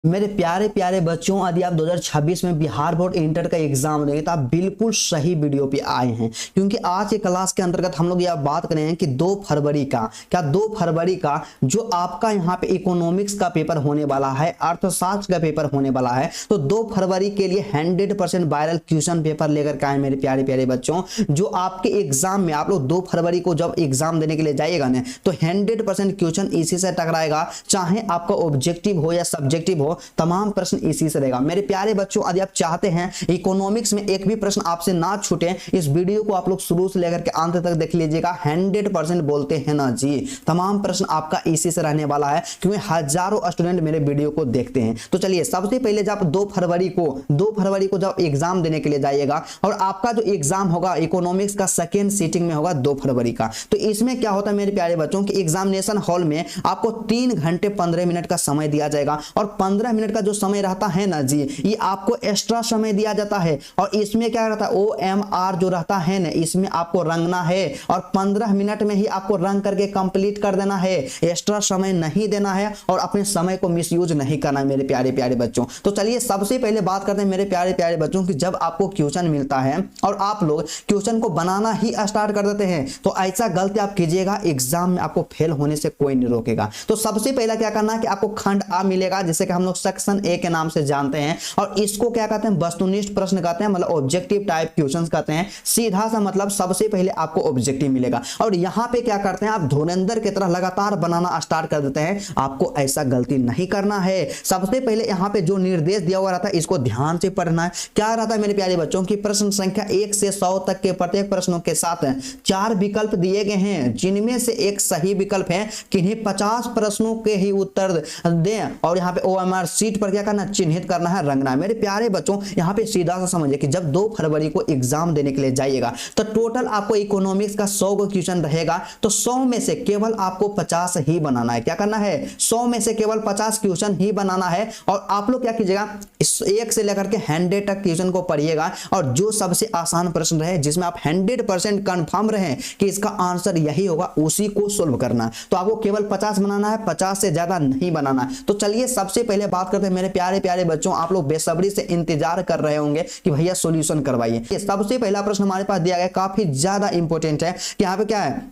मेरे प्यारे प्यारे बच्चों, यदि आप 2026 में बिहार बोर्ड इंटर का एग्जाम देंगे तो आप बिल्कुल सही वीडियो पे आए हैं, क्योंकि आज के क्लास के अंतर्गत हम लोग यह बात कर रहे हैं कि 2 फरवरी का जो आपका यहाँ पे इकोनॉमिक्स का पेपर होने वाला है, अर्थशास्त्र का पेपर होने वाला है। तो 2 फरवरी के लिए 100% वायरल क्वेश्चन पेपर लेकर के आए मेरे प्यारे प्यारे बच्चों। जो आपके एग्जाम में आप लोग 2 फरवरी को जब एग्जाम देने के लिए जाइएगा ना, तो 100% क्वेश्चन इसी से टकराएगा, चाहे आपका ऑब्जेक्टिव हो या सब्जेक्टिव हो, तमाम प्रश्न इसी से रहेगा। मेरे प्यारे बच्चों, यदि आप चाहते हैं इकोनॉमिक्स में एक भी प्रश्न आपसे ना छूटे, इस वीडियो को आप लोग शुरू से लेकर के अंत तक देख लीजिएगा। 100% बोलते हैं ना जी, तमाम प्रश्न आपका इसी से रहने वाला है, क्योंकि हजारों स्टूडेंट मेरे वीडियो को देखते हैं। तो चलिए, सबसे पहले जब 2 फरवरी को जब एग्जाम देने के लिए जाइएगा, और आपका जो एग्जाम होगा इकोनॉमिक्स का सेकेंड सीटिंग में होगा 2 फरवरी का। तो इसमें क्या होता है मेरे प्यारे बच्चों कि एग्जामिनेशन हॉल में आपको 3 घंटे 15 मिनट का समय दिया जाएगा, और 15 मिनट का जो समय रहता है ना जी, ये आपको एक्स्ट्रा समय दिया जाता है। और इसमें क्या रहता है, OMR जो रहता है ना, इसमें आपको रंगना है, और 15 मिनट में ही आपको रंग करके कंप्लीट कर देना है। एक्स्ट्रा समय नहीं देना है, और अपने समय को मिसयूज नहीं करना है मेरे प्यारे प्यारे बच्चों। तो चलिए, सबसे पहले बात करते हैं मेरे प्यारे प्यारे बच्चों कि जब आपको क्वेश्चन मिलता है और आप लोग क्वेश्चन को बनाना ही स्टार्ट कर देते हैं, तो ऐसा गलती आप कीजिएगा, एग्जाम में आपको फेल होने से कोई नहीं रोकेगा। तो सबसे पहला क्या करना है कि आपको खंड आ मिलेगा, जिसे कि हम लोग सेक्शन ए के नाम से जानते हैं, और इसको क्या कहते हैं, वस्तुनिष्ठ प्रश्न कहते हैं, मतलब ऑब्जेक्टिव टाइप क्वेश्चंस कहते हैं। सीधा सा मतलब सबसे पहले आपको ऑब्जेक्टिव मिलेगा, और यहां पे क्या करते हैं, आप धुरंधर की तरह लगातार बनाना स्टार्ट कर देते हैं। आपको ऐसा गलती नहीं करना है। सबसे पहले यहां पे जो निर्देश दिया हुआ रहता है, इसको ध्यान से पढ़ना है। क्या रहता है मेरे प्यारे बच्चों की प्रश्न संख्या 1 से 100 तक के प्रत्येक प्रश्नों के साथ 4 विकल्प दिए गए हैं, जिनमें से एक सही विकल्प है। किन्हीं 50 प्रश्नों के ही उत्तर दें, और यहाँ पे OMR सीट पर क्या करना, चिन्हित करना है, रंगना है। मेरे प्यारे बच्चों, यहाँ पे सीधा सा समझिए कि जब 2 फरवरी को एग्जाम देने के लिए जाइएगा, तो टोटल आपको इकोनॉमिक्स का 100 को क्वेश्चन रहेगा, तो 100 में से केवल आपको 50 ही बनाना है। क्या करना है, 100 में से केवल 50 क्वेश्चन ही बनाना है। और आप लोग क्या कीजिएगा, इस 1 से लेकर के 100 तक क्वेश्चन को पढ़िएगा, और जो सबसे आसान प्रश्न रहे, जिसमें आप 100% कंफर्म रहे कि इसका आंसर यही होगा, उसी को सोल्व करना। तो आपको केवल 50 बनाना है, 50 से ज्यादा नहीं बनाना है। तो चलिए, सबसे पहले बात करते हैं मेरे प्यारे प्यारे बच्चों। आप लोग बेसब्री से इंतजार कर रहे होंगे कि भैया सॉल्यूशन करवाइए। सबसे पहला प्रश्न हमारे पास दिया गया, काफी ज्यादा इंपॉर्टेंट है कि यहाँ पे क्या है,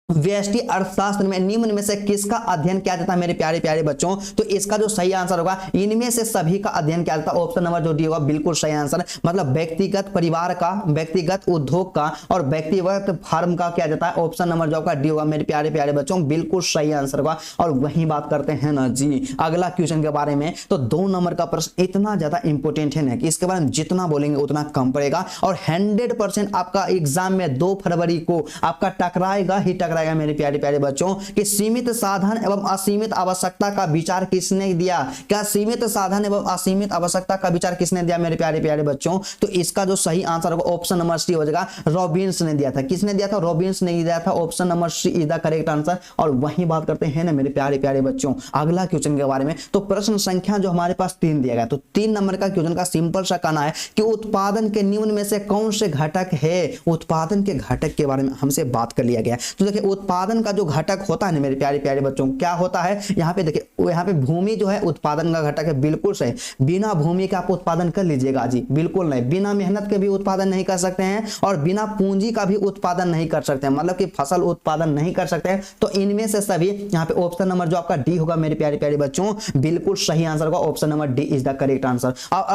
व्यष्टि अर्थशास्त्र में निम्न में से किसका अध्ययन किया जाता है मेरे प्यारे प्यारे बच्चों। तो इसका जो सही आंसर होगा, इनमें से सभी का अध्ययन किया जाता है। ऑप्शन नंबर जो डी होगा बिल्कुल सही आंसर, मतलब व्यक्तिगत परिवार का, व्यक्तिगत उद्योग का, और व्यक्तिगत फार्म का किया जाता है। ऑप्शन नंबर जो आपका डी होगा मेरे प्यारे प्यारे बच्चों, बिल्कुल सही आंसर होगा। और वही बात करते हैं ना जी अगला क्वेश्चन के बारे में। तो 2 नंबर का प्रश्न इतना ज्यादा इंपॉर्टेंट है ना कि इसके बारे में जितना बोलेंगे उतना कम पड़ेगा, और 100% आपका एग्जाम में 2 फरवरी को आपका टकराएगा ही टकराएगा मेरे प्यारे प्यारे बच्चों। कि सीमित साधन एवं असीमित आवश्यकता का विचार किसने दिया। क्या सीमित साधन एवं असीमित आवश्यकता का विचार किसने दिया मेरे प्यारे प्यारे बच्चों। तो इसका जो सही आंसर होगा ऑप्शन नंबर सी हो जाएगा, रॉबिन्स ने दिया था। किसने दिया था, रॉबिन्स ने दिया था। Option number C is the correct answer. और वही बात करते हैं ना मेरे प्यारे प्यारे बच्चों अगला क्वेश्चन के बारे में। तो प्रश्न संख्या जो हमारे पास 3 दिया गया, तो 3 नंबर का क्वेश्चन का सिंपल सा कहना है कि उत्पादन के निम्न में से कौन से घटक है। उत्पादन के घटक के बारे में हमसे बात कर लिया गया। तो देखिए, उत्पादन का जो घटक होता है ना मेरे प्यारे प्यारे बच्चों, क्या होता है, यहाँ पे देखिए, यहाँ पे भूमि जो है उत्पादन का घटक है, बिल्कुल सही। बिना भूमि के आप उत्पादन कर लीजिएगा जी, बिल्कुल नहीं। बिना मेहनत के भी उत्पादन नहीं कर सकते हैं, और बिना पूंजी का भी उत्पादन नहीं कर सकते हैं, मतलब कि फसल उत्पादन नहीं कर सकते हैं। तो इनमें से सभी यहाँ पे ऑप्शन नंबर जो आपका डी होगा मेरे प्यारे प्यारे बच्चों, बिल्कुल सही आंसर होगा। Option number D is the correct answer.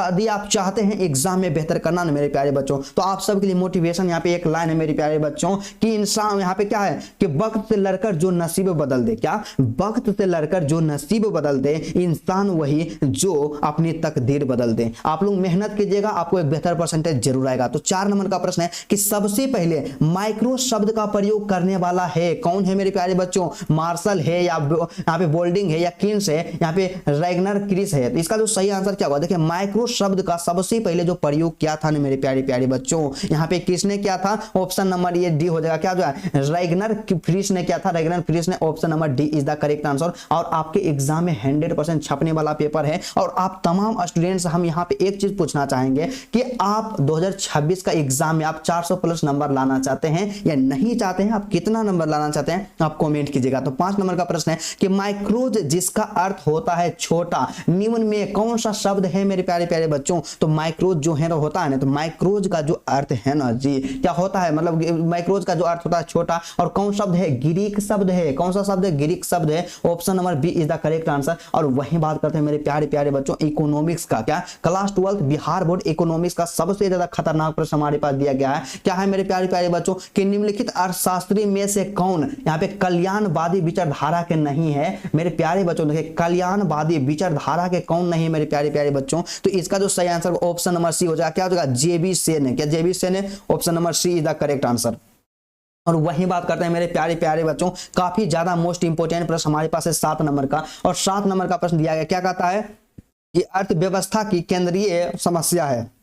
यदि आप चाहते हैं एग्जाम में बेहतर करना ना मेरे प्यारे बच्चों, तो आप सबके लिए मोटिवेशन यहाँ पे एक लाइन है मेरे प्यारे बच्चों कि इंसान यहाँ पे क्या है कि वक्त से लड़कर जो नसीब बदल दे। क्या, वक्त से लड़कर जो नसीब बदल दे, इंसान वही जो अपनी तकदीर बदल दे। आप लोग मेहनत कीजिएगा, आपको एक बेहतर परसेंटेज जरूर आएगा। तो 4 नंबर का प्रश्न है कि सबसे पहले माइक्रो शब्द का प्रयोग करने वाला है कौन है मेरे प्यारे बच्चों। मार्शल है, या यहाँ पे बोल्डिंग है, या किन्स है, यहाँ पे रैगनर क्रिस है। तो इसका जो सही आंसर क्या होगा, देखिए माइक्रो शब्द का सबसे पहले जो प्रयोग किया था ना मेरे प्यारे प्यारे बच्चों, यहाँ पे किसने किया था। ऑप्शन नंबर ये डी हो जाएगा, क्या जो है रैगनर फ्रीस ने क्या था, रेगनर फ्रीस ने option number D is the correct answer. और आपके एग्जाम में 100% छपने वाला पेपर है। और आप तमाम स्टूडेंट्स, हम यहाँ पे एक चीज पूछना चाहेंगे कि आप 2026 का एग्जाम में आप 400 प्लस नंबर लाना चाहते हैं या नहीं चाहते हैं, आप कितना नंबर लाना चाहते हैं आप कमेंट कीजिएगा। तो 5 नंबर का प्रश्न है कि माइक्रोज जिसका अर्थ होता है छोटा, निम्न में कौन सा शब्द है मेरे प्यारे प्यारे बच्चों। तो माइक्रोज जो है ना होता है ना, तो माइक्रोज का जो अर्थ है ना जी क्या होता है, मतलब माइक्रोज का जो अर्थ होता है छोटा। और कौन शब्द है, ग्रीक शब्द है। कौन सा शब्द है, ग्रीक शब्द है। Option number B is the correct answer. और वही बात करते हैं मेरे प्यारे प्यारे बच्चों इकोनॉमिक्स का। क्या क्लास 12 बिहार बोर्ड इकोनॉमिक्स का सबसे ज्यादा खतरनाक प्रश्न हमारे पास दिया गया है। क्या है मेरे प्यारे प्यारे बच्चों कि निम्नलिखित अर्थशास्त्री में से कौन, यहाँ पे कल्याणवादी विचारधारा के नहीं है मेरे प्यारे बच्चों। देखिए कल्याणवादी विचारधारा के कौन नहीं मेरे प्यारे प्यारे बच्चों। तो इसका जो सही आंसर ऑप्शन नंबर सी हो जाएगा। क्या हो जाएगा, जेबी सेन है। क्या जेबी सेन है, option number C is the correct answer. और वही बात करते हैं मेरे प्यारे प्यारे बच्चों, काफी ज्यादा मोस्ट इंपोर्टेंट प्रश्न हमारे पास है 7 नंबर का। और 7 नंबर का प्रश्न दिया गया, क्या कहता है कि अर्थव्यवस्था की केंद्रीय समस्या है।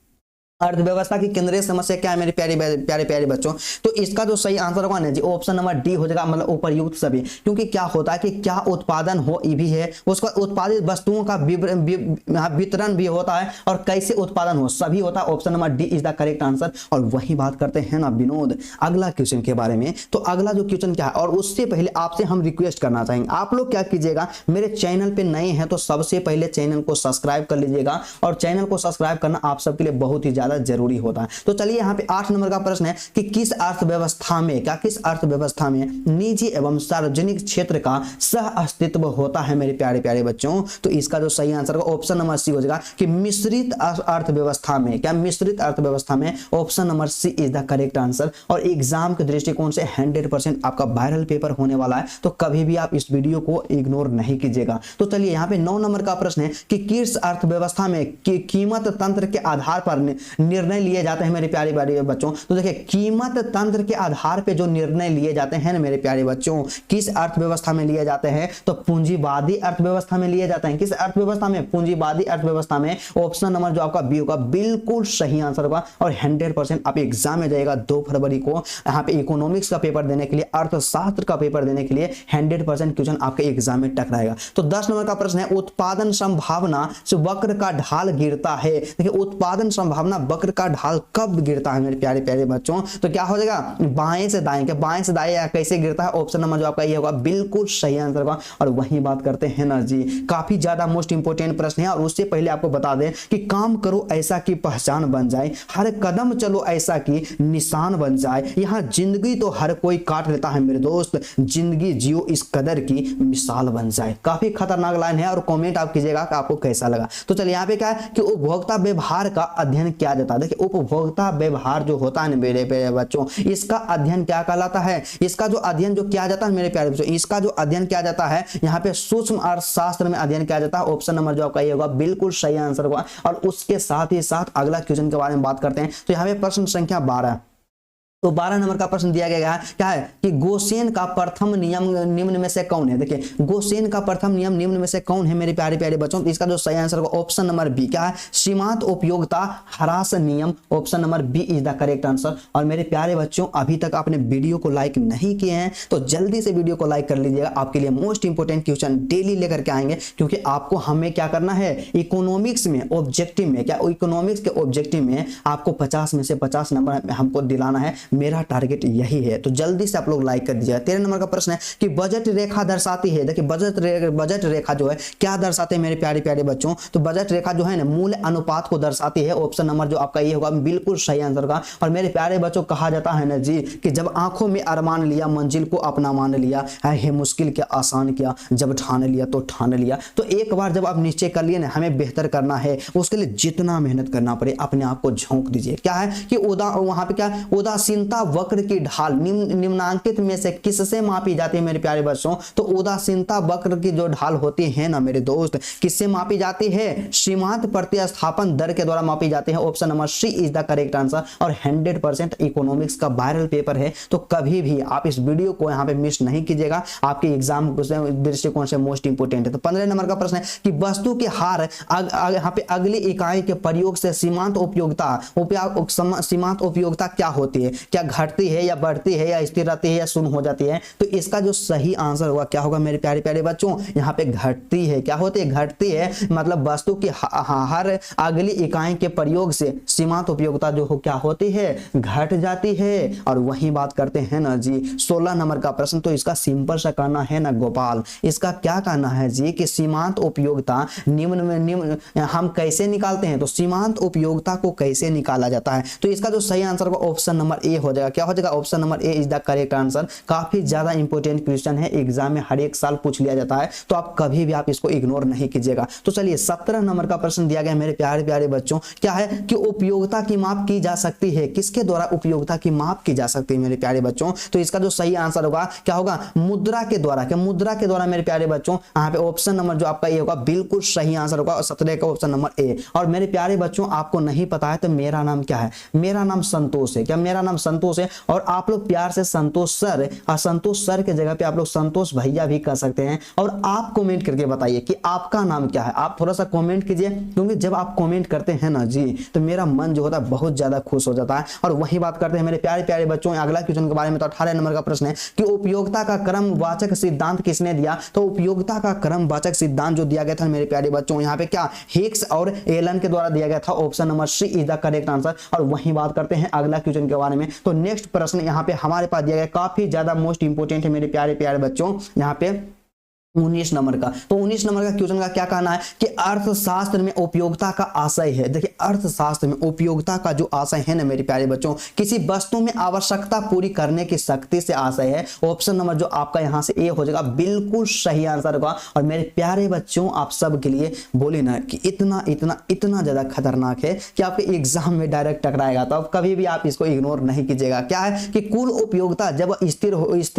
अर्थव्यवस्था की केंद्रीय समस्या क्या है मेरे प्यारे प्यारे प्यारे बच्चों। तो इसका जो सही आंसर होगा ना जी ऑप्शन नंबर डी हो जाएगा, मतलब उपयुक्त सभी। क्योंकि क्या होता है कि क्या उत्पादन हो ये भी है, उसका उत्पादित वस्तुओं का वितरण भी होता है, और कैसे उत्पादन हो सभी होता है। Option number D is the correct answer. और वही बात करते हैं ना विनोद अगला क्वेश्चन के बारे में। तो अगला जो क्वेश्चन क्या है, और उससे पहले आपसे हम रिक्वेस्ट करना चाहेंगे, आप लोग क्या कीजिएगा, मेरे चैनल पे नए हैं तो सबसे पहले चैनल को सब्सक्राइब कर लीजिएगा। और चैनल को सब्सक्राइब करना आप सबके लिए बहुत ही ज्यादा जरूरी होता है। तो चलिए यहाँ पे 8 नंबर का प्रश्न है कि किस अर्थव्यवस्था में, क्या किस अर्थव्यवस्था में निजी एवं सार्वजनिक क्षेत्र का सह अस्तित्व होता है मेरे प्यारे प्यारे बच्चों। तो इसका जो सही आंसर होगा ऑप्शन नंबर सी हो जाएगा कि मिश्रित अर्थव्यवस्था में। क्या मिश्रित अर्थव्यवस्था में, option number C is the correct answer. और एग्जाम के दृष्टिकोण से 100% आपका वायरल पेपर होने वाला है, तो कभी भी आप इस वीडियो को इग्नोर नहीं कीजिएगा। तो चलिए यहाँ पे 9 नंबर का प्रश्न है कि किस अर्थव्यवस्था में कीमत तंत्र के आधार पर निर्णय लिए जाते हैं मेरे प्यारे प्यारे बच्चों। तो देखिए कीमत तंत्र के आधार पे जो निर्णय लिए जाते हैं ना मेरे प्यारे बच्चों, किस अर्थव्यवस्था में लिए जाते हैं, तो पूंजीवादी अर्थव्यवस्था में लिए जाते हैं। किस अर्थव्यवस्था में, पूंजीवादी अर्थव्यवस्था में। ऑप्शन नंबर जो आपका बी होगा बिल्कुल सही आंसर होगा। और 100% आप एग्जाम में जाएगा 2 फरवरी को, यहाँ पे इकोनॉमिक्स का पेपर देने के लिए, अर्थशास्त्र का पेपर देने के लिए 100% क्वेश्चन आपके एग्जाम में टकराएगा। तो 10 नंबर का प्रश्न है उत्पादन संभावना से वक्र का ढाल गिरता है। देखिए उत्पादन संभावना वक्र का ढाल कब गिरता है मेरे प्यारे प्यारे बच्चों। तो क्या हो जाएगा, बाएं से दाएं। क्या बाएं से दाएं या कैसे गिरता है, ऑप्शन नंबर जो आपका ये होगा बिल्कुल सही आंसर होगा। और वही बात करते हैं ना जी, काफी ज्यादा मोस्ट इंपोर्टेंट प्रश्न है। और उससे पहले आपको बता दें कि काम करो ऐसा की पहचान बन जाए, हर कदम चलो ऐसा की निशान बन जाए, यहाँ जिंदगी तो हर कोई काट लेता है मेरे दोस्त, जिंदगी जियो इस कदर की मिसाल बन जाए। काफी खतरनाक लाइन है। और कमेंट आप कीजिएगा कि आपको कैसा लगा। तो चलिए यहाँ पे क्या है कि उपभोक्ता व्यवहार का अध्ययन क्या जाता है। देखिए उपभोक्ता व्यवहार जो होता है मेरे प्यारे बच्चों, इसका अध्ययन क्या कहलाता है, इसका जो अध्ययन जो किया जाता है मेरे प्यारे बच्चों, इसका जो अध्ययन किया जाता है यहाँ पे सूक्ष्म अर्थशास्त्र में अध्ययन किया जाता है। ऑप्शन नंबर जो आपका ये होगा बिल्कुल सही आंसर होगा। और उसके साथ ही साथ अगला क्वेश्चन के बारे में बात करते हैं। तो यहाँ पे प्रश्न संख्या 12, तो 12 नंबर का प्रश्न दिया गया है क्या है कि गोसेन का प्रथम नियम निम्न में से कौन है। देखिए गोसेन का प्रथम नियम निम्न में से कौन है मेरे प्यारे प्यारे बच्चों। तो इसका जो सही आंसर होगा ऑप्शन नंबर बी, क्या है, सीमांत उपयोगिता ह्रास नियम। Option number B is the correct answer. और मेरे प्यारे बच्चों अभी तक आपने वीडियो को लाइक नहीं किए हैं तो जल्दी से वीडियो को लाइक कर लीजिएगा। आपके लिए मोस्ट इंपोर्टेंट क्वेश्चन डेली लेकर के आएंगे, क्योंकि आपको हमें क्या करना है इकोनॉमिक्स में ऑब्जेक्टिव में, क्या इकोनॉमिक्स के ऑब्जेक्टिव में आपको 50 में से 50 नंबर हमको दिलाना है। मेरा टारगेट यही है। तो जल्दी से आप लोग लाइक कर दीजिए। 13 नंबर का प्रश्न है कि बजट रेखा दर्शाती है। देखिए बजट रेखा जो है क्या दर्शाते हैं मेरे प्यारे प्यारे बच्चों। तो बजट रेखा जो है ना मूल्य अनुपात को दर्शाती है। ऑप्शन नंबर जो आपका ये होगा बिल्कुल सही आंसर का। और मेरे प्यारे बच्चों कहा जाता है ना जी कि जब आंखों में अरमान लिया मंजिल को अपना मान लिया, है मुश्किल क्या आसान किया, जब ठान लिया तो ठान लिया। तो एक बार जब आप निश्चय कर लिए ना हमें बेहतर करना है, उसके लिए जितना मेहनत करना पड़े अपने आप को झोंक दीजिए। क्या है कि वहां पे क्या उदासीनता वक्र की ढाल निम्नांकित में से किससे मापी जाती है मेरे प्यारे बच्चों। तो उदासीनता वक्र की जो ढाल होती है ना मेरे दोस्त, किससे मापी जाती है, सीमांत प्रतिस्थापन दर के द्वारा मापी जाती है। Option number C is the correct answer. और 100% इकोनॉमिक्स का वायरल पेपर है, तो कभी भी आप इस वीडियो को यहाँ पे मिस नहीं कीजिएगा, आपके एग्जाम दृष्टिकोण से मोस्ट इंपोर्टेंट है। तो 15 नंबर का प्रश्न है कि वस्तु के हार यहाँ पे अगली इकाई के प्रयोग से सीमांत उपयोगिता क्या होती है। क्या घटती है या बढ़ती है या स्थिर रहती है या शून्य हो जाती है? तो इसका जो सही आंसर होगा क्या होगा मेरे प्यारे प्यारे बच्चों, यहाँ पे घटती है। क्या होती है? घटती है। मतलब वस्तु की हर अगली इकाई के प्रयोग से सीमांत उपयोगिता जो हो क्या होती है? घट जाती है। और वही बात करते हैं ना जी 16 नंबर का प्रश्न, तो इसका सिंपल सा करना है ना गोपाल, इसका क्या करना है जी कि सीमांत उपयोगिता निम्न में निम्न हम कैसे निकालते हैं? तो सीमांत उपयोगिता को कैसे निकाला जाता है? तो इसका जो सही आंसर होगा ऑप्शन नंबर ए हो जाएगा। क्या हो जाएगा? Option number A is the correct answer. काफी ज्यादा इंपॉर्टेंट क्वेश्चन है, एग्जाम में हर एक साल पूछ लिया जाता है, तो आप कभी भी आप इसको इग्नोर नहीं कीजिएगा। तो चलिए 17 नंबर का प्रश्न दिया गया मेरे प्यारे प्यारे बच्चों, क्या है कि उपयोगिता की माप की जा सकती है? किसके द्वारा उपयोगिता की माप की जा सकती है मेरे प्यारे बच्चों? तो इसका जो सही आंसर होगा क्या होगा? मुद्रा के द्वारा। क्या मुद्रा के द्वारा मेरे प्यारे बच्चों? यहाँ पे ऑप्शन नंबर जो आपका ये होगा बिल्कुल सही आंसर होगा, 17 का ऑप्शन नंबर ए। और मेरे प्यारे बच्चों आपको नहीं पता है तो मेरा नाम क्या है? मेरा नाम संतोष है। क्या मेरा नाम संतोष है? और आप लोग प्यार से संतोष सर, और संतोष सर के जगह पे आप लोग संतोष भैया भी कर सकते हैं। और आप कमेंट करके बताइए कि आपका नाम क्या है। आप थोड़ा सा कमेंट कीजिए, क्योंकि जब आप कमेंट करते हैं ना जी तो मेरा मन जो होता है बहुत ज्यादा खुश हो जाता है। और वही बात करते हैं मेरे प्यारे प्यारे बच्चों अगला क्वेश्चन के बारे में। तो 18 नंबर का प्रश्न है कि उपयोगिता का क्रमवाचक सिद्धांत किसने दिया? तो उपयोगिता का क्रमवाचक सिद्धांत जो दिया गया था मेरे प्यारे बच्चों यहाँ पे क्या हिग्स और एलन के द्वारा दिया गया था। Option number C is the correct answer. और वही बात करते हैं अगला क्वेश्चन के बारे में। तो नेक्स्ट प्रश्न यहाँ पे हमारे पास दिया गया काफी ज्यादा मोस्ट इंपोर्टेंट है मेरे प्यारे प्यारे बच्चों, यहाँ पे 19 नंबर का। तो 19 नंबर का क्वेश्चन का क्या कहना है कि अर्थशास्त्र में उपयोगिता का आशय है। देखिए अर्थशास्त्र में उपयोगिता का जो आशय है ना मेरे प्यारे बच्चों, किसी वस्तु में आवश्यकता पूरी करने की शक्ति से आशय है। ऑप्शन नंबर जो आपका यहां से ए हो जाएगा, बिल्कुल सही आंसर होगा। और मेरे प्यारे बच्चों आप सब के लिए बोले ना कि इतना इतना इतना ज्यादा खतरनाक है कि आपके एग्जाम में डायरेक्ट टकराएगा, तो अब कभी भी आप इसको इग्नोर नहीं कीजिएगा। क्या है कि कुल उपयोगिता जब स्थिर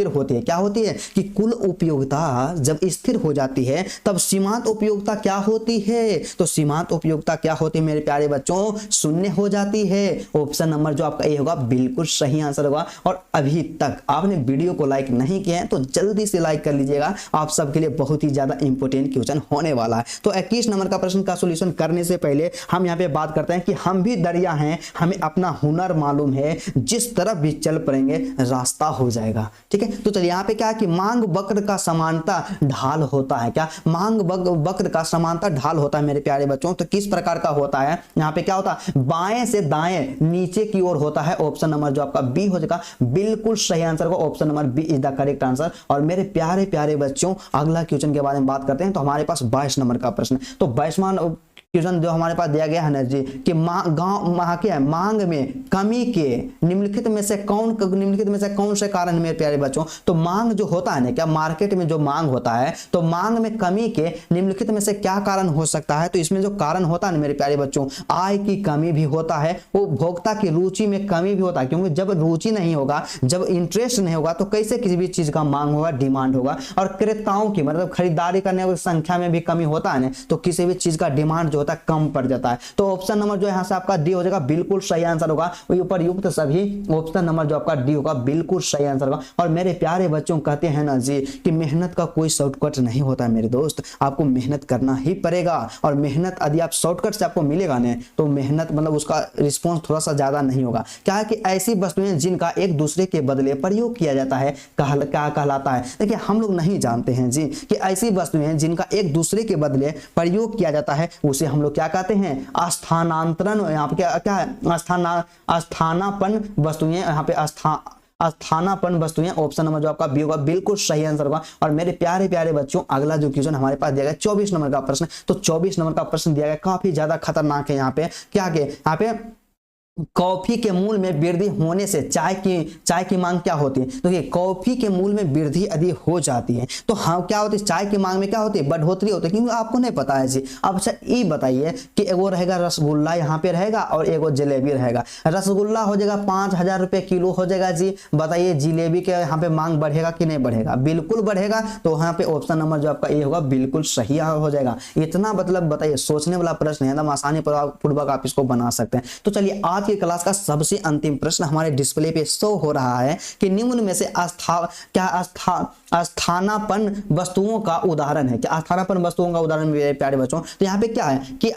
होती है, क्या होती है कि कुल उपयोगिता जब स्थिर हो जाती है तब सीमांत उपयोगिता क्या होती है? तो सीमांत उपयोगिता क्या होती है मेरे प्यारे बच्चों? शून्य हो जाती है। ऑप्शन नंबर जो आपका ए होगा बिल्कुल सही आंसर होगा। और अभी तक आपने वीडियो को लाइक नहीं किया है तो जल्दी से लाइक कर लीजिएगा, आप सबके लिए बहुत ही ज्यादा इंपॉर्टेंट क्वेश्चन होने वाला है। तो 21 नंबर का प्रश्न का सॉल्यूशन करने से पहले हम यहाँ पे बात करते हैं कि हम भी दरिया हैं, हमें अपना हुनर मालूम है, जिस तरफ भी चल पड़ेंगे रास्ता हो जाएगा। ठीक है, तो चलिए यहाँ पे क्या है कि मांग वक्र का समानता ढाल होता है। क्या मांग वक्र का समांतर ढाल होता है मेरे प्यारे बच्चों? तो किस प्रकार का होता है? यहाँ पे क्या होता है? बाएं से दाएं नीचे की ओर होता है। ऑप्शन नंबर जो आपका बी हो जाएगा, बिल्कुल सही आंसर होगा। Option number B is the correct answer. और मेरे प्यारे प्यारे बच्चों अगला क्वेश्चन के बारे में बात करते हैं। तो हमारे पास 22 नंबर का प्रश्न। तो 22वां क्वेश्चन जो हमारे पास दिया गया है ना जी कि क्या है? मांग में कमी के निम्नलिखित में से कौन से कारण मेरे प्यारे बच्चों? तो मांग जो होता है ना, क्या मार्केट में जो मांग होता है, तो मांग में कमी के निम्नलिखित में से क्या कारण हो सकता है? तो इसमें जो कारण होता है ना मेरे प्यारे बच्चों, आय की कमी भी होता है, उपभोक्ता की रुचि में कमी भी होता है, क्योंकि जब रुचि नहीं होगा, जब इंटरेस्ट नहीं होगा तो कैसे किसी भी चीज का मांग होगा, डिमांड होगा। और क्रेताओं की मतलब खरीदारी करने की संख्या में भी कमी होता है ना, तो किसी भी चीज का डिमांड जो होता है कम पड़ जाता है। तो ऑप्शन नंबर जो यहां से आपका डी हो जाएगा, बिल्कुल सही आंसर होगा। ऊपर युक्त सभी ऑप्शन नंबर जो आपका डी होगा बिल्कुल सही आंसर होगा। और मेरे प्यारे बच्चों कहते हैं ना जी कि मेहनत का कोई शॉर्टकट नहीं होता है मेरे दोस्त, आपको मेहनत करना ही पड़ेगा। और मेहनत यदि आप शॉर्टकट से आपको मिलेगा ना तो मेहनत मतलब उसका रिस्पॉन्स थोड़ा सा ज्यादा नहीं होगा। क्या है कि ऐसी वस्तुएं जिनका एक दूसरे के बदले प्रयोग किया जाता है क्या कहलाता है? देखिए हम लोग नहीं जानते हैं जी कि ऐसी वस्तुएं जिनका एक दूसरे के बदले प्रयोग किया जाता है उसे हम लोग क्या कहते हैं? स्थानांतरण। यहाँ पे क्या है? स्थानापन्न वस्तुएं, यहाँ पे स्थानापन्न वस्तुएं। ऑप्शन नंबर जो आपका बी होगा बिल्कुल सही आंसर होगा। और मेरे प्यारे प्यारे बच्चों अगला जो क्वेश्चन हमारे पास दिया गया 24 नंबर का प्रश्न। तो 24 नंबर का प्रश्न दिया गया काफी ज्यादा खतरनाक है। यहाँ पे क्या के यहाँ पे कॉफी के मूल्य में वृद्धि होने से चाय की मांग क्या होती है? देखिए कॉफी के मूल्य में वृद्धि यदि हो जाती है तो हाँ क्या होती है? चाय की मांग में क्या होती है? बढ़ोतरी होती है। क्योंकि आपको नहीं पता है जी। अब अच्छा ये बताइए कि एगो रहेगा रसगुल्ला यहाँ पे रहेगा और एगो जलेबी रहेगा। रसगुल्ला हो जाएगा 5000 रुपये किलो हो जाएगा जी। बताइए जिलेबी के यहाँ पे मांग बढ़ेगा कि नहीं बढ़ेगा? बिल्कुल बढ़ेगा। तो यहाँ पे ऑप्शन नंबर जो आपका ए होगा बिल्कुल सही हो जाएगा। इतना मतलब बताइए सोचने वाला प्रश्न है, एकदम आसानी पूर्वक आप इसको बना सकते हैं। तो चलिए आज आज की क्लास का सबसे अंतिम प्रश्न हमारे डिस्प्ले पे शो हो रहा है कि निम्न में से स्थानापन्न वस्तुओं का उदाहरण है। क्या स्थानापन्न वस्तुओं का उदाहरण मेरे प्यारे बच्चों? तो यहाँ पे क्या है कि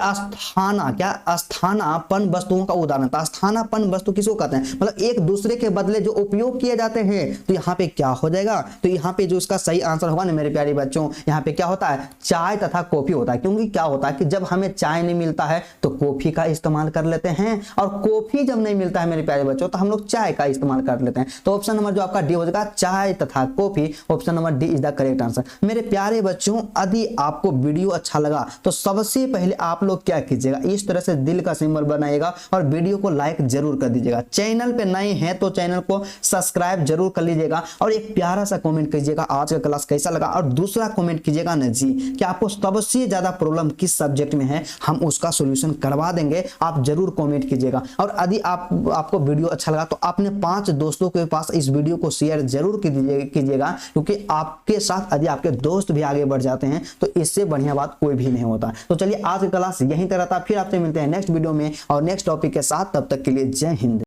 स्थानापन्न वस्तुओं का उदाहरण। तो स्थानापन्न वस्तु किसको कहते हैं? मतलब एक दूसरे के बदले जो उपयोग किए जाते हैं। तो यहाँ पे क्या हो जाएगा? तो यहाँ पे जो इसका सही आंसर होगा ना मेरे प्यारे बच्चों, यहाँ पे क्या होता है? चाय तथा कॉफी होता है। क्योंकि क्या होता है कि जब हमें चाय नहीं मिलता है तो कॉफी का इस्तेमाल कर लेते हैं, और कॉफी जब नहीं मिलता है मेरे प्यारे बच्चों तो हम लोग चाय का इस्तेमाल कर लेते हैं। तो ऑप्शन नंबर जो आपका डी हो जाएगा चाय तथा coffee. Option number D is the correct answer. मेरे प्यारे बच्चों, यदि आपको वीडियो अच्छा लगा तो सबसे पहले आप लोग क्या कीजिएगा, इस तरह से दिल का सिंबल बनाइएगा और वीडियो को लाइक जरूर कर दीजिएगा। चैनल पे नए हैं तो चैनल को सब्सक्राइब जरूर कर लीजिएगा और एक प्यारा सा कमेंट कीजिएगा आज का क्लास कैसा लगा। और दूसरा कमेंट कीजिएगा ना जी कि आपको सबसे ज्यादा प्रॉब्लम किस सब्जेक्ट में है, हम उसका सॉल्यूशन करवा देंगे। आप जरूर कमेंट कीजिएगा। और यदि आपको वीडियो अच्छा लगा तो अपने 5 दोस्तों के पास इस वीडियो को शेयर जरूर कीजिएगा, क्योंकि आपके साथ यदि आपके दोस्त भी आगे बढ़ जाते हैं तो इससे बढ़िया बात कोई भी नहीं होता। तो चलिए आज की क्लास यहीं तक रहता, फिर आपसे मिलते हैं नेक्स्ट वीडियो में और नेक्स्ट टॉपिक के साथ। तब तक के लिए जय हिंद।